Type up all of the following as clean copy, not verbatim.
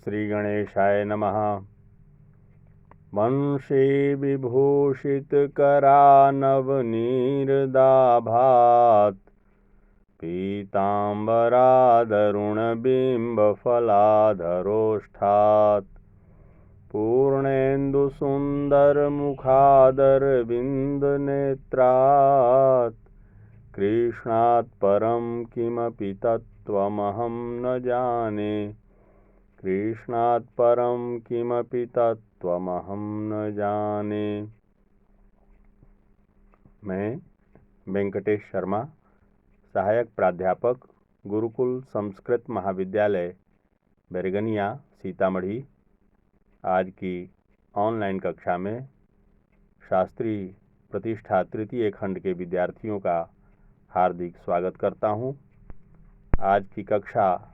श्री गणेशाय नमः। वंशी विभूषितकरानवनीरदाभात् पीताम्बरादरुणबिम्बफलाधरोष्ठात् पूर्णेन्दुसुन्दरमुखादरविन्दनेत्रात् कृष्णात् परं किमपि तत्त्वमहं न जाने। कृष्णात् परं किमपि तत्त्वमहं न जाने। मैं वेंकटेश शर्मा, सहायक प्राध्यापक, गुरुकुल संस्कृत महाविद्यालय बैरगनिया सीतामढ़ी, आज की ऑनलाइन कक्षा में शास्त्री प्रतिष्ठा तृतीय खंड के विद्यार्थियों का हार्दिक स्वागत करता हूं। आज की कक्षा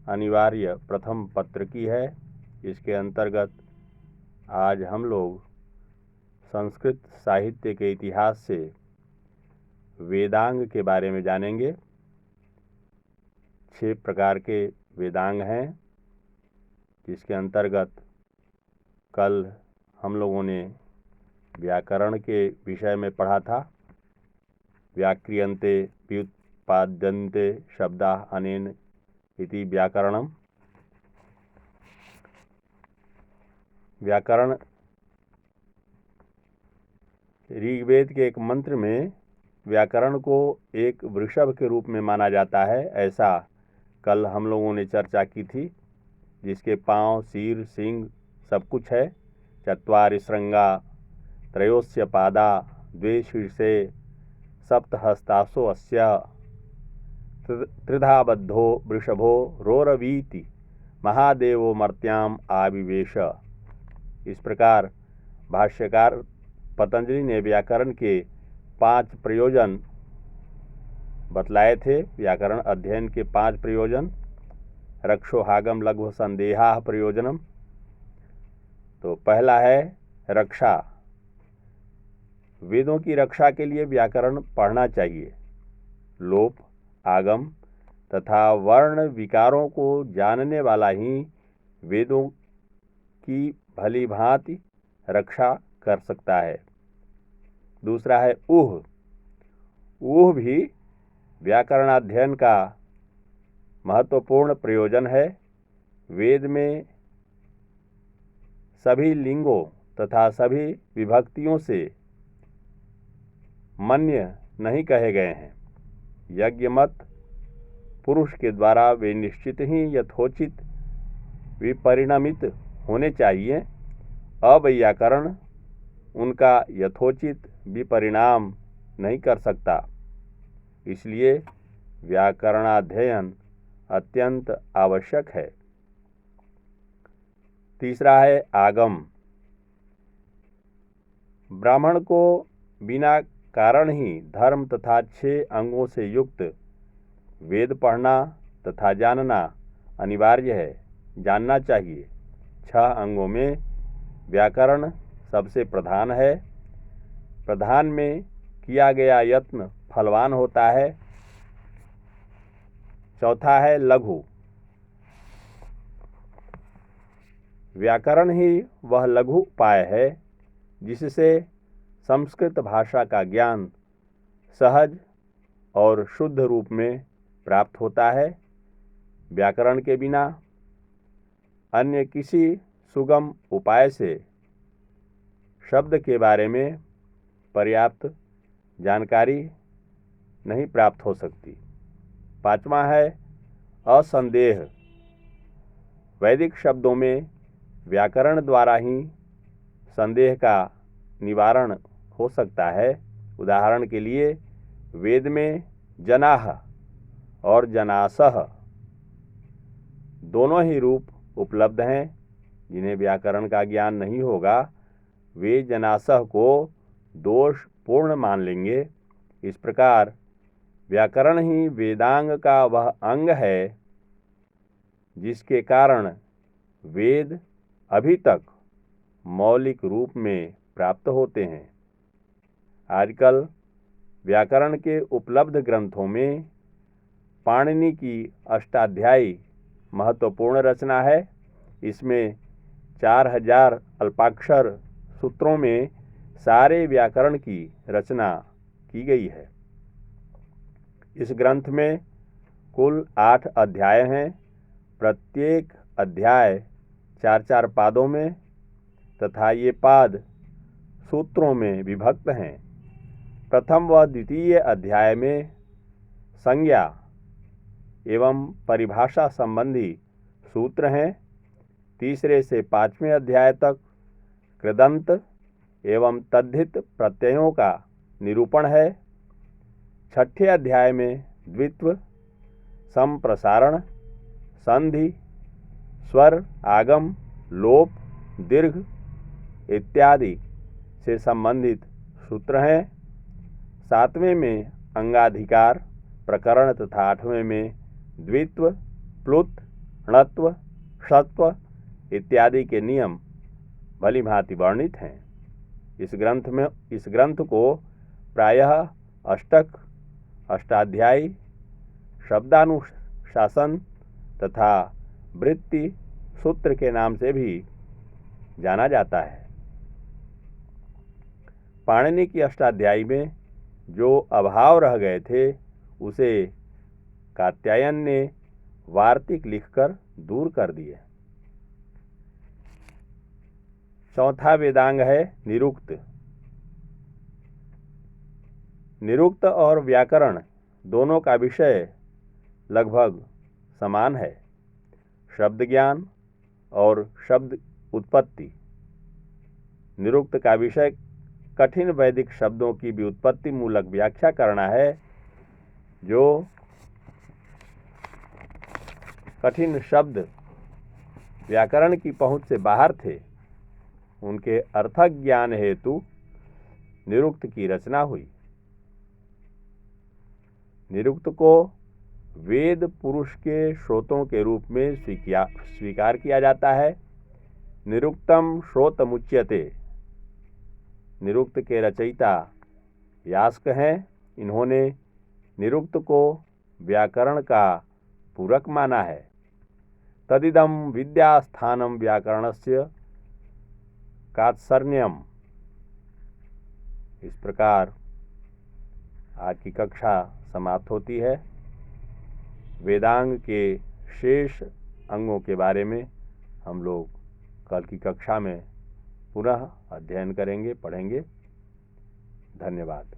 अनिवार्य प्रथम पत्र की है। इसके अंतर्गत आज हम लोग संस्कृत साहित्य के इतिहास से वेदांग के बारे में जानेंगे। 6 प्रकार के वेदांग हैं, जिसके अंतर्गत कल हम लोगों ने व्याकरण के विषय में पढ़ा था। व्याक्रियन्ते व्युत्पाद्यन्ते शब्दा अनेन इति व्याकरणम। व्याकरण ऋग्वेद के एक मंत्र में व्याकरण को एक वृषभ के रूप में माना जाता है, ऐसा कल हम लोगों ने चर्चा की थी, जिसके पांव, सिर, सींग सब कुछ है। चत्वारि श्रृंगा त्रयोस्य पादा द्वे शीर्षे सप्तहस्तासो अस्य त्रिधा बद्धो वृषभो रोरवीति महादेवो मर्त्याम आविवेश। इस प्रकार भाष्यकार पतंजलि ने व्याकरण के 5 प्रयोजन बतलाए थे। व्याकरण अध्ययन के 5 प्रयोजन। रक्षोहागम लघु संदेहा प्रयोजनम। तो पहला है रक्षा। वेदों की रक्षा के लिए व्याकरण पढ़ना चाहिए। लोप, आगम तथा वर्ण विकारों को जानने वाला ही वेदों की भली भांति रक्षा कर सकता है। दूसरा है ऊह। ऊह भी व्याकरणाध्ययन का महत्वपूर्ण प्रयोजन है। वेद में सभी लिंगों तथा सभी विभक्तियों से मन्य नहीं कहे गए हैं। यज्ञमत पुरुष के द्वारा वे निश्चित ही यथोचित विपरिणमित होने चाहिए। अवैयाकरण उनका यथोचित विपरिणाम नहीं कर सकता। इसलिए व्याकरणाध्ययन अत्यंत आवश्यक है। तीसरा है आगम। ब्राह्मण को बिना कारण ही धर्म तथा 6 अंगों से युक्त वेद पढ़ना तथा जानना अनिवार्य है, जानना चाहिए। 6 अंगों में व्याकरण सबसे प्रधान है। प्रधान में किया गया यत्न फलवान होता है। चौथा है लघु। व्याकरण ही वह लघु उपाय है जिससे संस्कृत भाषा का ज्ञान सहज और शुद्ध रूप में प्राप्त होता है। व्याकरण के बिना अन्य किसी सुगम उपाय से शब्द के बारे में पर्याप्त जानकारी नहीं प्राप्त हो सकती। 5वां है असंदेह। वैदिक शब्दों में व्याकरण द्वारा ही संदेह का निवारण हो सकता है। उदाहरण के लिए वेद में जनाह और जनासह दोनों ही रूप उपलब्ध हैं। जिन्हें व्याकरण का ज्ञान नहीं होगा वे जनासह को दोषपूर्ण मान लेंगे। इस प्रकार व्याकरण ही वेदांग का वह अंग है जिसके कारण वेद अभी तक मौलिक रूप में प्राप्त होते हैं। आजकल व्याकरण के उपलब्ध ग्रंथों में पाणिनि की अष्टाध्यायी महत्वपूर्ण रचना है। इसमें 4000 अल्पाक्षर सूत्रों में सारे व्याकरण की रचना की गई है। इस ग्रंथ में कुल 8 अध्याय हैं। प्रत्येक अध्याय 4-4 पादों में तथा ये पाद सूत्रों में विभक्त हैं। प्रथम व द्वितीय अध्याय में संज्ञा एवं परिभाषा संबंधी सूत्र हैं। तीसरे से 5वें अध्याय तक कृदंत एवं तद्धित प्रत्ययों का निरूपण है। छठे अध्याय में द्वित्व, संप्रसारण, संधि, स्वर, आगम, लोप, दीर्घ इत्यादि से संबंधित सूत्र हैं। 7वें में अंगाधिकार प्रकरण तथा 8वें में द्वित्व, प्लुत, णत्व, षत्व इत्यादि के नियम भली भांति वर्णित हैं। इस ग्रंथ को प्रायः अष्टक, अष्टाध्यायी, शब्दानुशासन तथा वृत्ति सूत्र के नाम से भी जाना जाता है। पाणिनि की अष्टाध्यायी में जो अभाव रह गए थे उसे कात्यायन ने वार्तिक लिखकर दूर कर दिए। चौथा वेदांग है निरुक्त। निरुक्त और व्याकरण दोनों का विषय लगभग समान है। शब्द ज्ञान और शब्द उत्पत्ति। निरुक्त का विषय कठिन वैदिक शब्दों की व्युत्पत्ति मूलक व्याख्या करना है। जो कठिन शब्द व्याकरण की पहुंच से बाहर थे उनके अर्थक ज्ञान हेतु निरुक्त की रचना हुई। निरुक्त को वेद पुरुष के श्रोतों के रूप में स्वीकार किया जाता है। निरुक्तम श्रोतमुच्यते। निरुक्त के रचयिता यास्क हैं। इन्होंने निरुक्त को व्याकरण का पूरक माना है। तदिदम विद्यास्थानम व्याकरणस्य कात्सर्ण्यम। इस प्रकार आज की कक्षा समाप्त होती है। वेदांग के शेष अंगों के बारे में हम लोग कल की कक्षा में पुनः अध्ययन करेंगे, पढ़ेंगे। धन्यवाद।